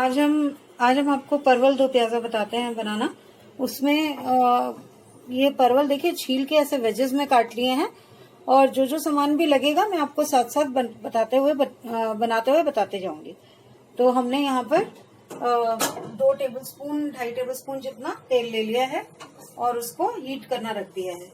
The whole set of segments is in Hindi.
आज हम आपको परवल दो प्याजा बताते हैं बनाना। उसमें ये परवल देखिए छील के ऐसे वेजेस में काट लिए हैं, और जो जो सामान भी लगेगा मैं आपको साथ साथ बनाते हुए बताते जाऊंगी। तो हमने यहाँ पर 2 टेबलस्पून 2.5 टेबलस्पून जितना तेल ले लिया है और उसको हीट करना रख दिया है।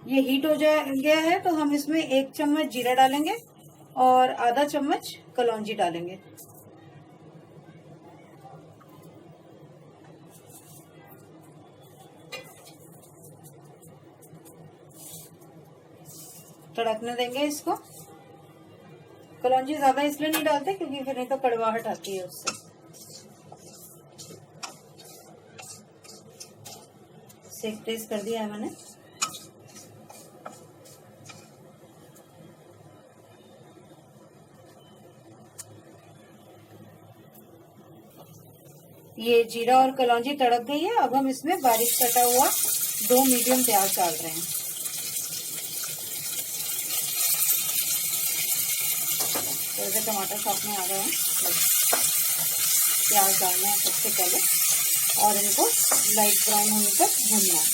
ये हीट हो गया है तो हम इसमें 1 चम्मच जीरा डालेंगे और आधा चम्मच कलौंजी डालेंगे। तड़कने देंगे इसको। कलौंजी ज्यादा इसलिए नहीं डालते क्योंकि फिर नहीं तो कड़वाहट आती है उससे। सेक तेज कर दिया है मैंने। ये जीरा और कलौंजी तड़क गई है। अब हम इसमें बारीक कटा हुआ 2 मीडियम प्याज डाल रहे हैं। थोड़े से टमाटर साथ में आ गए हैं। प्याज डालना है सबसे पहले और इनको लाइट ब्राउन होने तक भूनना है।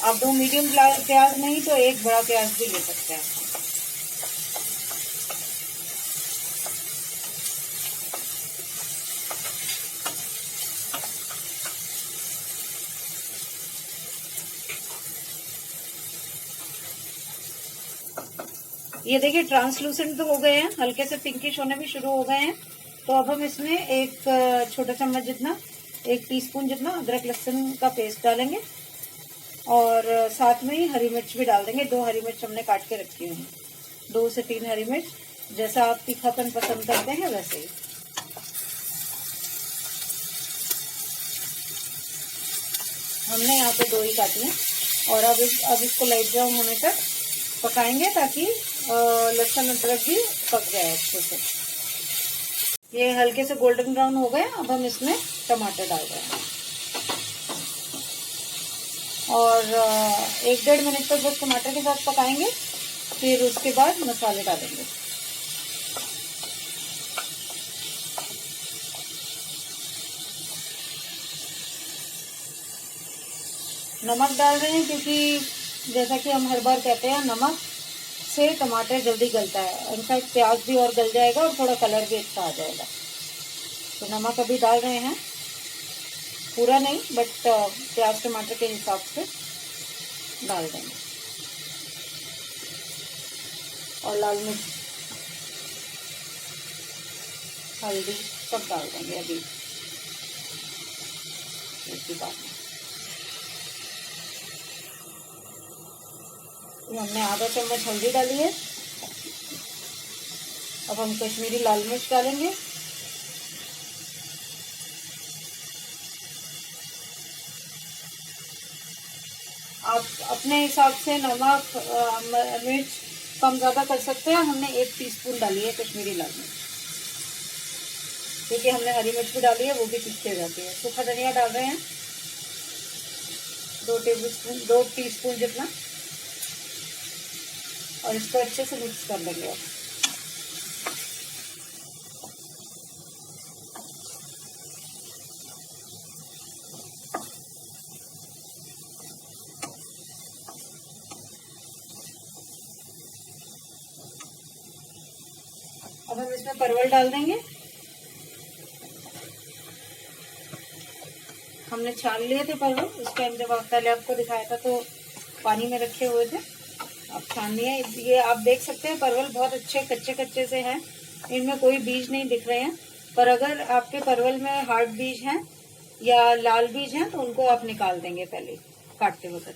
आप 2 मीडियम प्याज नहीं तो 1 बड़ा प्याज भी ले सकते हैं। ये देखिए ट्रांसलूसेंट तो हो गए हैं, हल्के से पिंकिश होने भी शुरू हो गए हैं। तो अब हम इसमें 1 छोटा चम्मच जितना 1 टीस्पून जितना अदरक लहसुन का पेस्ट डालेंगे और साथ में ही हरी मिर्च भी डाल देंगे। 2 हरी मिर्च हमने काट के रखी हुई है, 2 से 3 हरी मिर्च, जैसा आप तीखापन पसंद करते हैं वैसे ही। हमने यहाँ पे 2 ही काटी हैं और अब इसको लाइट ब्राउन होने तक पकाएंगे ताकि लहसुन अदरक भी पक जाए अच्छे से। ये हल्के से गोल्डन ब्राउन हो गए। अब हम इसमें टमाटर डाल रहे हैं और 1-1.5 मिनट तक बस टमाटर के साथ पकाएंगे, फिर उसके बाद मसाले डालेंगे। नमक डाल रहे हैं क्योंकि जैसा कि हम हर बार कहते हैं, नमक से टमाटर जल्दी गलता है। इनफैक्ट प्याज भी और गल जाएगा और थोड़ा कलर भी अच्छा आ जाएगा। तो नमक अभी डाल रहे हैं, पूरा नहीं बट प्याज टमाटर के हिसाब से डाल देंगे। और लाल मिर्च, हल्दी सब डाल देंगे अभी इसके बाद। हमने आधा चम्मच हल्दी डाली है। अब हम कश्मीरी लाल मिर्च डालेंगे। आप अपने हिसाब से नमक मिर्च कम ज़्यादा कर सकते हैं। हमने 1 टीस्पून डाली है कश्मीरी लाल मिर्च, क्योंकि हमने हरी मिर्च भी डाली है, वो भी तीखी हो जाती है। सूखा धनिया डाल रहे हैं 2 टीस्पून जितना, और इसको अच्छे से मिक्स कर लेंगे। अब हम इसमें परवल डाल देंगे। हमने छान लिए थे परवल उस टाइम जब पहले आपको दिखाया था, तो पानी में रखे हुए थे। अब छान लिए। ये आप देख सकते हैं परवल बहुत अच्छे कच्चे कच्चे से हैं, इनमें कोई बीज नहीं दिख रहे हैं। पर अगर आपके परवल में हार्ड बीज हैं या लाल बीज हैं तो उनको आप निकाल देंगे पहले काटते वक्त।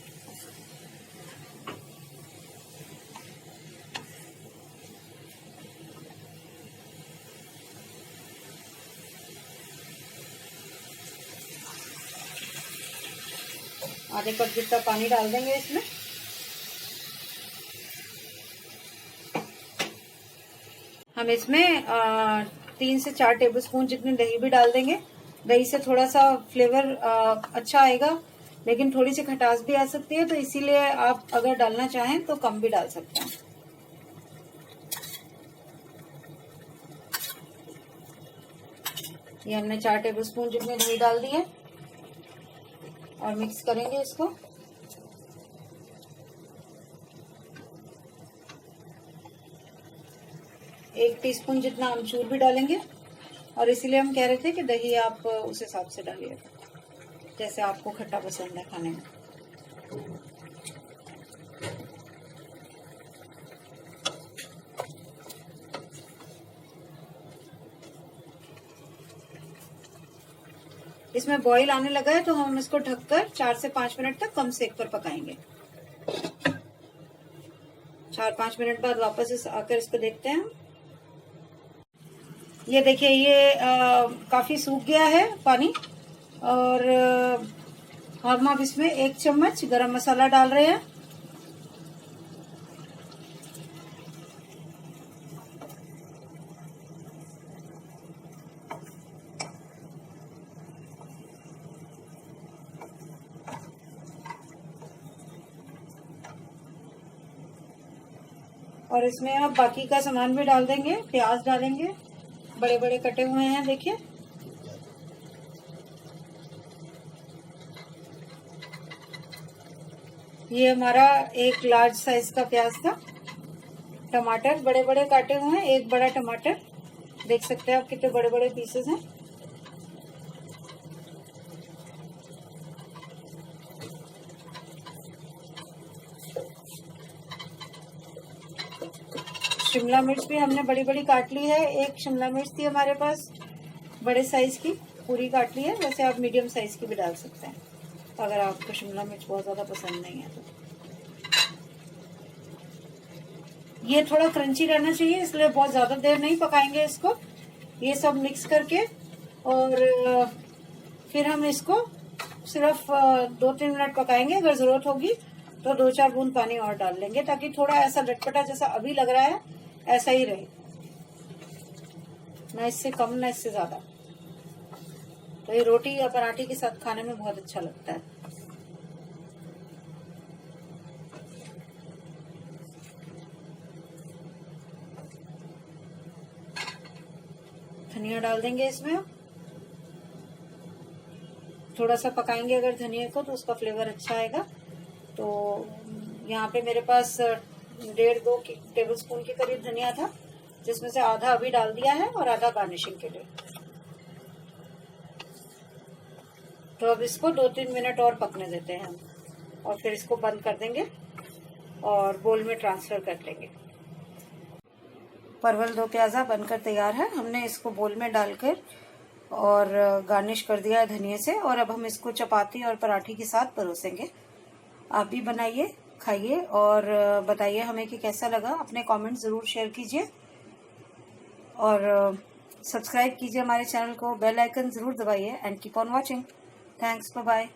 आधे कप जितना पानी डाल देंगे इसमें। हम इसमें 3 से 4 टेबलस्पून जितनी दही भी डाल देंगे। दही से थोड़ा सा फ्लेवर अच्छा आएगा लेकिन थोड़ी सी खटास भी आ सकती है, तो इसीलिए आप अगर डालना चाहें तो कम भी डाल सकते हैं। ये हमने 4 टेबलस्पून जितने दही डाल दिए और मिक्स करेंगे इसको। एक टीस्पून जितना अमचूर भी डालेंगे, और इसीलिए हम कह रहे थे कि दही आप उस हिसाब से डालिएगा जैसे आपको खट्टा पसंद है खाने में। इसमें बॉईल आने लगा है, तो हम इसको ढककर 4 से 5 मिनट तक कम सेक पर पकाएंगे। 4-5 मिनट बाद वापस आकर इसको देखते हैं। ये देखिए, ये काफी सूख गया है पानी, और हम अब इसमें 1 चम्मच गरम मसाला डाल रहे हैं। और इसमें अब बाकी का सामान भी डाल देंगे। प्याज डालेंगे, बड़े बड़े कटे हुए हैं, देखिए। ये हमारा एक लार्ज साइज का प्याज था। टमाटर बड़े बड़े काटे हुए हैं, एक बड़ा टमाटर, देख सकते हैं आप कितने बड़े बड़े पीसेस हैं। शिमला मिर्च भी हमने बड़ी बड़ी काट ली है। एक शिमला मिर्च थी हमारे पास बड़े साइज की, पूरी काट ली है। वैसे आप मीडियम साइज की भी डाल सकते हैं अगर आपको शिमला मिर्च बहुत ज्यादा पसंद नहीं है तो। ये थोड़ा क्रंची रहना चाहिए, इसलिए बहुत ज्यादा देर नहीं पकाएंगे इसको। ये सब मिक्स करके और फिर हम इसको सिर्फ 2-3 मिनट पकाएंगे। अगर जरूरत होगी तो 2-4 बूंद पानी और डाल लेंगे, ताकि थोड़ा ऐसा लटपटा जैसा अभी लग रहा है ऐसा ही रहे, ना इससे कम ना इससे ज्यादा। तो ये रोटी या पराठे के साथ खाने में बहुत अच्छा लगता है। धनिया डाल देंगे इसमें। थोड़ा सा पकाएंगे अगर धनिया को, तो उसका फ्लेवर अच्छा आएगा। तो यहाँ पे मेरे पास 1.5-2 टेबलस्पून के करीब धनिया था, जिसमें से आधा अभी डाल दिया है और आधा गार्निशिंग के लिए। तो अब इसको 2-3 मिनट और पकने देते हैं हम, और फिर इसको बंद कर देंगे और बोल में ट्रांसफर कर लेंगे। परवल दो प्याजा बनकर तैयार है। हमने इसको बोल में डालकर और गार्निश कर दिया है धनिया से, और अब हम इसको चपाती और पराठे के साथ परोसेंगे। आप भी बनाइए, खाइए और बताइए हमें कि कैसा लगा। अपने कमेंट जरूर शेयर कीजिए और सब्सक्राइब कीजिए हमारे चैनल को। बेल आइकन जरूर दबाइए and keep on watching. Thanks, bye bye.